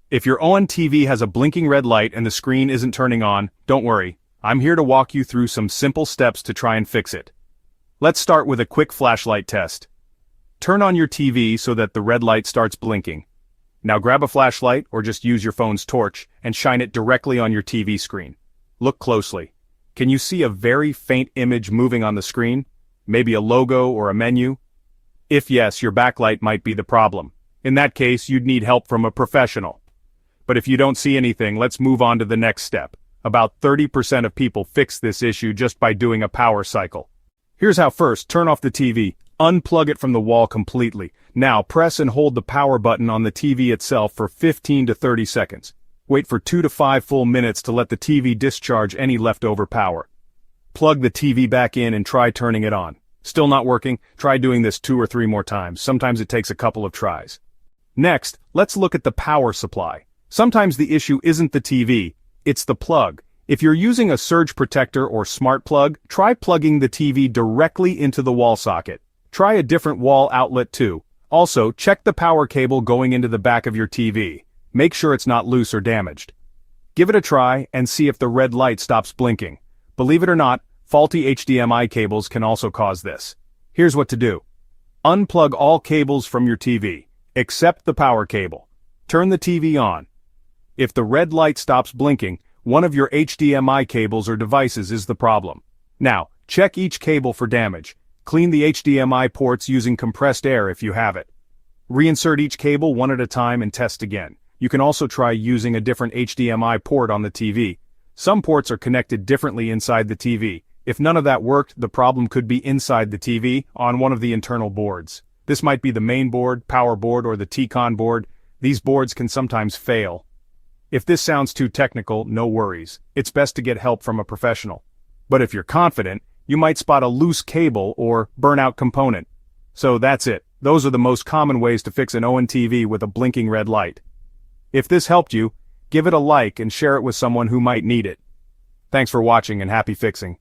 If your ONN TV has a blinking red light and the screen isn't turning on, don't worry. I'm here to walk you through some simple steps to try and fix it. Let's start with a quick flashlight test. Turn on your TV so that the red light starts blinking. Now grab a flashlight or just use your phone's torch and shine it directly on your TV screen. Look closely. Can you see a very faint image moving on the screen? Maybe a logo or a menu? If yes, your backlight might be the problem. In that case, you'd need help from a professional. But if you don't see anything, let's move on to the next step. About 30% of people fix this issue just by doing a power cycle. Here's how. First, turn off the TV. Unplug it from the wall completely. Now, press and hold the power button on the TV itself for 15 to 30 seconds. Wait for 2 to 5 full minutes to let the TV discharge any leftover power. Plug the TV back in and try turning it on. Still not working? Try doing this 2 or 3 more times. Sometimes it takes a couple of tries. Next, let's look at the power supply. Sometimes the issue isn't the TV, it's the plug. If you're using a surge protector or smart plug, try plugging the TV directly into the wall socket. Try a different wall outlet too. Also, check the power cable going into the back of your TV. Make sure it's not loose or damaged. Give it a try and see if the red light stops blinking. Believe it or not, faulty HDMI cables can also cause this. Here's what to do. Unplug all cables from your TV, except the power cable. Turn the TV on. If the red light stops blinking, one of your HDMI cables or devices is the problem. Now, check each cable for damage. Clean the HDMI ports using compressed air if you have it. Reinsert each cable one at a time and test again. You can also try using a different HDMI port on the TV. Some ports are connected differently inside the TV. If none of that worked, the problem could be inside the TV, on one of the internal boards. This might be the main board, power board, or the T-Con board. These boards can sometimes fail. If this sounds too technical, no worries. It's best to get help from a professional. But if you're confident, you might spot a loose cable or burnout component. So that's it. Those are the most common ways to fix an ONN TV with a blinking red light. If this helped you, give it a like and share it with someone who might need it. Thanks for watching and happy fixing.